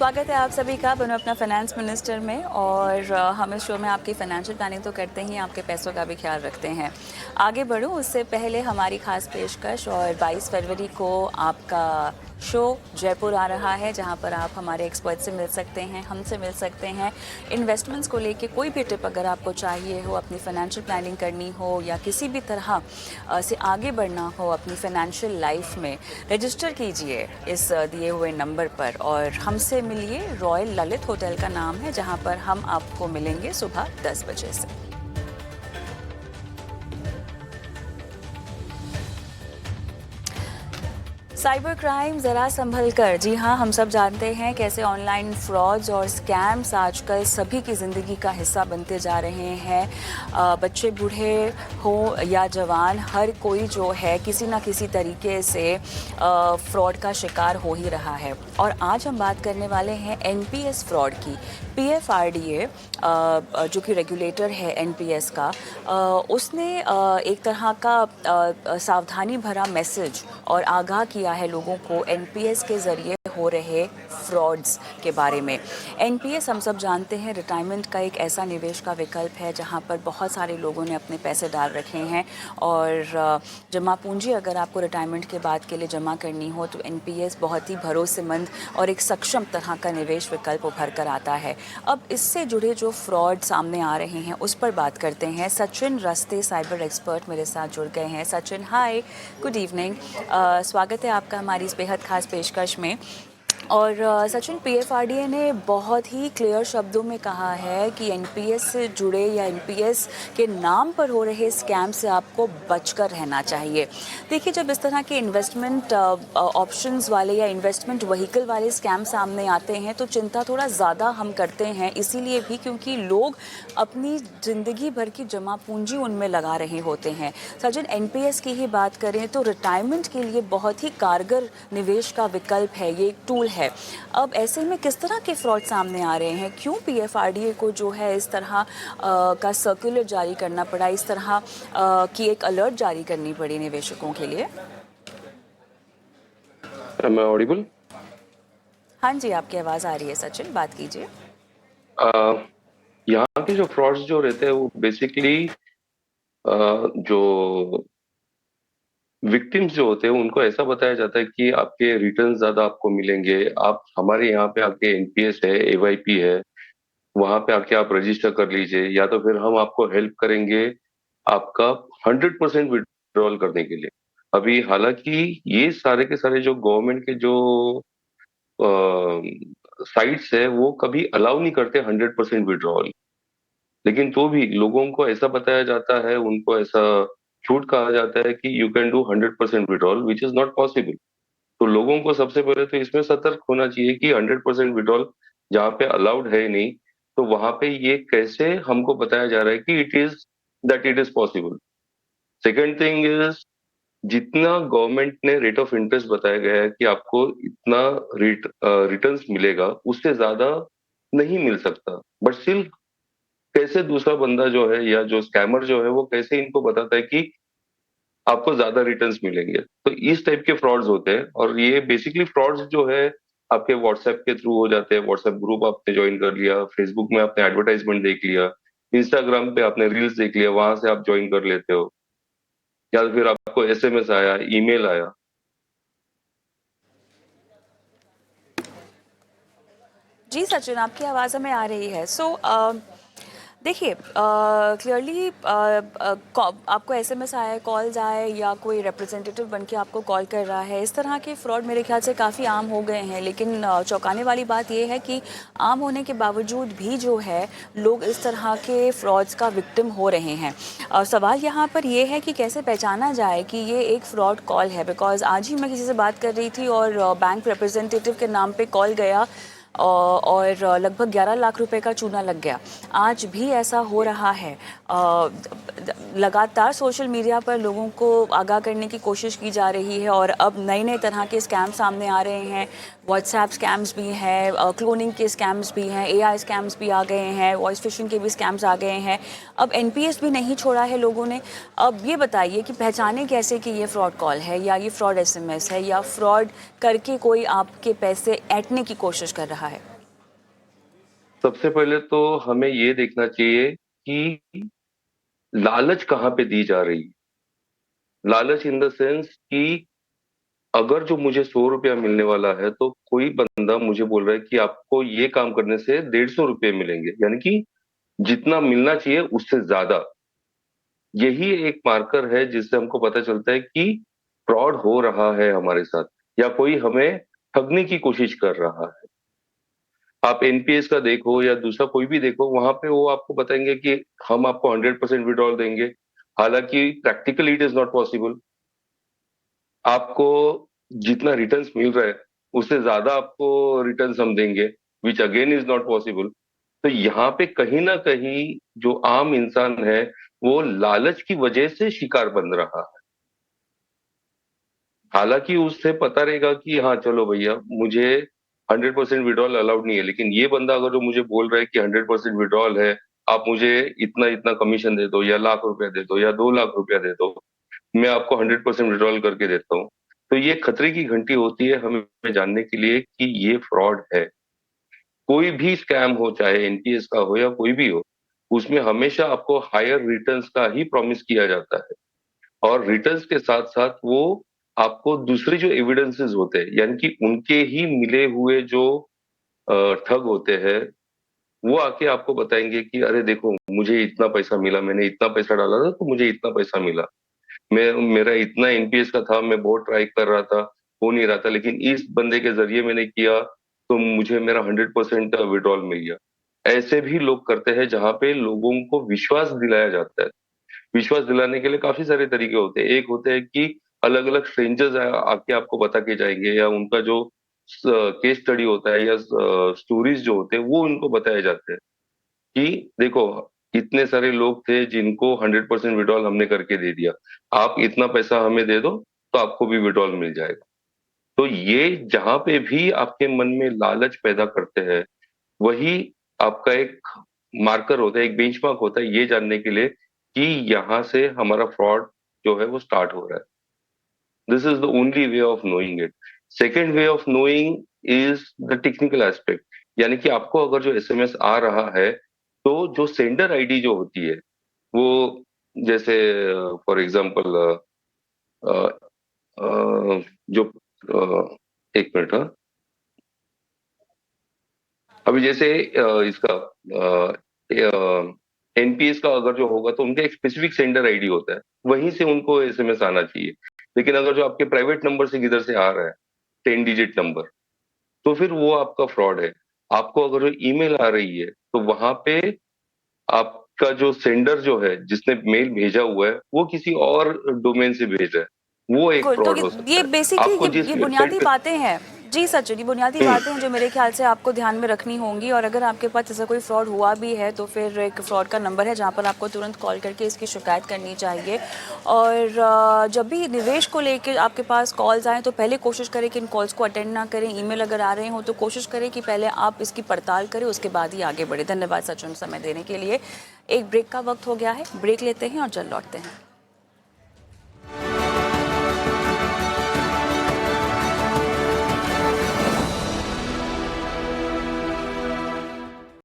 स्वागत है आप सभी का बनो अपना फाइनेंस मिनिस्टर में। और हम इस शो में आपकी फाइनेंशियल प्लानिंग तो करते ही आपके पैसों का भी ख्याल रखते हैं। आगे बढ़ूं उससे पहले हमारी खास पेशकश, और 22 फरवरी को आपका शो जयपुर आ रहा है, जहां पर आप हमारे एक्सपर्ट से मिल सकते हैं, हमसे मिल सकते हैं। इन्वेस्टमेंट्स को लेके कोई भी टिप अगर आपको चाहिए हो, अपनी फाइनेंशियल प्लानिंग करनी हो या किसी भी तरह से आगे बढ़ना हो अपनी फाइनेंशियल लाइफ में, रजिस्टर कीजिए इस दिए हुए नंबर पर और हमसे मिलिए। रॉयल ललित होटल का नाम है, जहां पर हम आपको मिलेंगे सुबह 10 बजे से। साइबर क्राइम ज़रा संभल कर। जी हाँ, हम सब जानते हैं कैसे ऑनलाइन फ्रॉड्स और स्कैम्स आजकल सभी की ज़िंदगी का हिस्सा बनते जा रहे हैं। बच्चे बूढ़े हो या जवान, हर कोई जो है किसी ना किसी तरीके से फ्रॉड का शिकार हो ही रहा है। और आज हम बात करने वाले हैं एनपीएस फ्रॉड की। पीएफआरडीए जो कि रेगुलेटर है एनपीएस का, उसने एक तरह का सावधानी भरा मैसेज और आगाह किया है लोगों को एनपीएस के ज़रिए हो रहे फ्रॉड्स के बारे में। एनपीएस हम सब जानते हैं रिटायरमेंट का एक ऐसा निवेश का विकल्प है जहां पर बहुत सारे लोगों ने अपने पैसे डाल रखे हैं, और जमा पूंजी अगर आपको रिटायरमेंट के बाद के लिए जमा करनी हो तो एनपीएस बहुत ही भरोसेमंद और एक सक्षम तरह का निवेश विकल्प उभर कर आता है। अब इससे जुड़े जो फ्रॉड सामने आ रहे हैं उस पर बात करते हैं। सचिन रस्ते साइबर एक्सपर्ट मेरे साथ जुड़ गए हैं। सचिन, हाय, गुड इवनिंग। स्वागत है आपका हमारी इस बेहद खास पेशकश में। और सचिन, पीएफआरडीए ने बहुत ही क्लियर शब्दों में कहा है कि एनपीएस से जुड़े या एनपीएस के नाम पर हो रहे स्कैम से आपको बचकर रहना चाहिए। देखिए, जब इस तरह के इन्वेस्टमेंट ऑप्शंस वाले या इन्वेस्टमेंट व्हीकल वाले स्कैम सामने आते हैं तो चिंता थोड़ा ज़्यादा हम करते हैं, इसीलिए भी क्योंकि लोग अपनी ज़िंदगी भर की जमा पूंजी उनमें लगा रहे होते हैं। सचिन, एनपीएस की ही बात करें तो रिटायरमेंट के लिए बहुत ही कारगर निवेश का विकल्प है, ये एक टूल है। अब ऐसे में किस तरह के फ्रॉड सामने आ रहे हैं? क्यों पीएफआरडीए को जो है इस तरह का सर्कुलर जारी करना पड़ा, इस तरह की एक अलर्ट जारी करनी पड़ी निवेशकों के लिए? Am I audible? हाँ जी, आपकी आवाज़ आ रही है सचिन, बात कीजिए। यहाँ के जो फ्रॉड्स जो रहते हैं वो बेसिकली जो विक्टिम्स जो होते हैं उनको ऐसा बताया जाता है कि आपके रिटर्न ज्यादा आपको मिलेंगे, आप हमारे यहाँ पे आके एनपीएस है, एवाईपी है, वहां पे आके आप रजिस्टर कर लीजिए, या तो फिर हम आपको हेल्प करेंगे आपका 100% विड्रॉल करने के लिए। अभी हालांकि ये सारे के सारे जो गवर्नमेंट के जो साइट्स है वो कभी अलाउ नहीं करते 100% विड्रॉल, लेकिन तो भी लोगों को ऐसा बताया जाता है, उनको ऐसा झूठ कहा जाता है कि you can do 100% withdrawal, which is not possible. तो लोगों को सबसे पहले तो इसमें सतर्क होना चाहिए कि 100% विड्रॉल जहाँ पे अलाउड है नहीं, तो वहां पे ये कैसे हमको बताया जा रहा है कि it is possible. Second thing is, जितना गवर्नमेंट ने रेट ऑफ इंटरेस्ट बताया गया है कि आपको इतना रिटर्न्स मिलेगा, उससे ज्यादा नहीं मिल सकता, बट स्टिल कैसे दूसरा बंदा जो है या जो स्कैमर जो है वो कैसे इनको बताता है कि आपको ज्यादा रिटर्न्स मिलेंगे। तो इस टाइप के फ्रॉड्स होते हैं, और ये बेसिकली फ्रॉड्स जो है आपके व्हाट्सएप के थ्रू हो जाते हैं। व्हाट्सएप ग्रुप आपने ज्वाइन कर लिया, फेसबुक में आपने एडवर्टाइजमेंट देख लिया, इंस्टाग्राम पे आपने रील्स देख लिया, वहां से आप ज्वाइन कर लेते हो, या फिर आपको एसएमएस आया, ईमेल आया। जी सचिन, आपकी आवाज़ हमें आ रही है। देखिए, क्लियरली आपको एसएमएस आए, कॉल्स आए या कोई रिप्रेजेंटेटिव बन के आपको कॉल कर रहा है, इस तरह के फ्रॉड मेरे ख्याल से काफ़ी आम हो गए हैं। लेकिन चौंकाने वाली बात यह है कि आम होने के बावजूद भी जो है लोग इस तरह के फ्रॉड्स का विक्टिम हो रहे हैं। सवाल यहाँ पर यह है कि कैसे पहचाना जाए कि ये एक फ़्रॉड कॉल है। बिकॉज़ आज ही मैं किसी से बात कर रही थी और बैंक रिप्रेजेंटेटिव के नाम पे कॉल गया और लगभग 11 लाख रुपए का चूना लग गया। आज भी ऐसा हो रहा है। लगातार सोशल मीडिया पर लोगों को आगाह करने की कोशिश की जा रही है, और अब नए नए तरह के स्कैम सामने आ रहे हैं। व्हाट्सएप स्कैम्स भी हैं, क्लोनिंग के स्कैम्स भी हैं, एआई स्कैम्स भी आ गए हैं, वॉइस फिशिंग के भी स्कैम्स आ गए हैं। अब एनपीएस भी नहीं छोड़ा है लोगों ने। अब ये बताइए कि पहचाने कैसे कि ये फ्रॉड कॉल है या ये फ्रॉड एसएमएस है या फ्रॉड करके कोई आपके पैसे ऐंठने की कोशिश कर रहा है? सबसे पहले तो हमें ये देखना चाहिए कि लालच कहाँ पे दी जा रही है। लालच इन द सेंस कि अगर जो मुझे 100 रुपया मिलने वाला है, तो कोई बंदा मुझे बोल रहा है कि आपको ये काम करने से 150 रुपये मिलेंगे, यानी कि जितना मिलना चाहिए उससे ज्यादा। यही एक मार्कर है जिससे हमको पता चलता है कि फ्रॉड हो रहा है हमारे साथ, या कोई हमें ठगने की कोशिश कर रहा है। आप एनपीएस का देखो या दूसरा कोई भी देखो, वहां पे वो आपको बताएंगे कि हम आपको 100% विड्रॉल देंगे। हालांकि practically it is not possible. आपको जितना रिटर्न्स मिल रहा है उससे ज्यादा आपको रिटर्न्स हम देंगे, which again is not possible. तो यहाँ पे कहीं ना कहीं जो आम इंसान है वो लालच की वजह से शिकार बन रहा है। हालांकि उससे पता रहेगा कि हाँ चलो भैया, मुझे 100% विड्रॉल अलाउड नहीं है, लेकिन ये बंदा अगर जो मुझे बोल रहा है कि 100% विड्रॉल है, आप मुझे इतना इतना कमीशन दे दो, या लाख रुपया दे दो, या 2 लाख रुपया दे दो, मैं आपको 100% विड्रॉल करके देता हूँ। तो ये खतरे की घंटी होती है हमें जानने के लिए कि ये फ्रॉड है। कोई भी स्कैम हो, चाहे एनपीएस का हो या कोई भी हो, उसमें हमेशा आपको हायर रिटर्न्स का ही प्रॉमिस किया जाता है। और रिटर्न्स के साथ साथ वो आपको दूसरे जो एविडेंसेस होते हैं, यानी कि उनके ही मिले हुए जो ठग होते हैं, वो आके आपको बताएंगे कि अरे देखो, मुझे इतना पैसा मिला, मैंने इतना पैसा डाला था तो मुझे इतना पैसा मिला। मैं मेरा इतना एनपीएस का था, मैं बहुत ट्राई कर रहा था, हो नहीं रहा था, लेकिन इस बंदे के जरिए मैंने किया तो मुझे मेरा 100% विड्रॉल मिल गया। ऐसे भी लोग करते हैं जहां पे लोगों को विश्वास दिलाया जाता है। विश्वास दिलाने के लिए काफी सारे तरीके होते हैं। एक होते हैं कि अलग अलग स्ट्रेंजर्स आके आपको बता के जाएंगे, या उनका जो केस स्टडी होता है या स्टोरीज जो होते हैं वो उनको बताए जाते हैं कि देखो, इतने सारे लोग थे जिनको 100% विड्रॉल हमने करके दे दिया, आप इतना पैसा हमें दे दो तो आपको भी विड्रॉल मिल जाएगा। तो ये जहां पे भी आपके मन में लालच पैदा करते हैं, वही आपका एक मार्कर होता है, एक बेंचमार्क होता है ये जानने के लिए कि यहाँ से हमारा फ्रॉड जो है वो स्टार्ट हो रहा है। This is the only way of knowing it. Second way of knowing is the technical aspect. यानी कि आपको अगर जो एसएमएस आ रहा है, तो जो सेंडर आईडी जो होती है वो, जैसे फॉर एग्जांपल जो एक मिनट, हाँ, अभी जैसे इसका एनपीएस का अगर जो होगा तो उनका एक स्पेसिफिक सेंडर आईडी होता है, वहीं से उनको एसएमएस आना चाहिए। लेकिन अगर जो आपके प्राइवेट नंबर से किधर से आ रहा है, 10 डिजिट नंबर, तो फिर वो आपका फ्रॉड है। आपको अगर जो ईमेल आ रही है तो वहां पे आपका जो सेंडर जो है, जिसने मेल भेजा हुआ है, वो किसी और डोमेन से भेज रहा है, वो एक बिल्कुल, तो फ्रॉड हो सकता ये है। बेसिकली आपको जिस ये वेबसाइट बुनियादी पे बातें हैं। जी सचिन, ये बुनियादी बातें हैं जो मेरे ख्याल से आपको ध्यान में रखनी होंगी। और अगर आपके पास ऐसा कोई फ्रॉड हुआ भी है तो फिर एक फ्रॉड का नंबर है जहाँ पर आपको तुरंत कॉल करके इसकी शिकायत करनी चाहिए। और जब भी निवेश को लेकर आपके पास कॉल्स आएँ तो पहले कोशिश करें कि इन कॉल्स को अटेंड ना करें। ईमेल अगर आ रहे हों तो कोशिश करें कि पहले आप इसकी पड़ताल करें, उसके बाद ही आगे बढ़ें। धन्यवाद सचिन समय देने के लिए। एक ब्रेक का वक्त हो गया है, ब्रेक लेते हैं और जल्द लौटते हैं।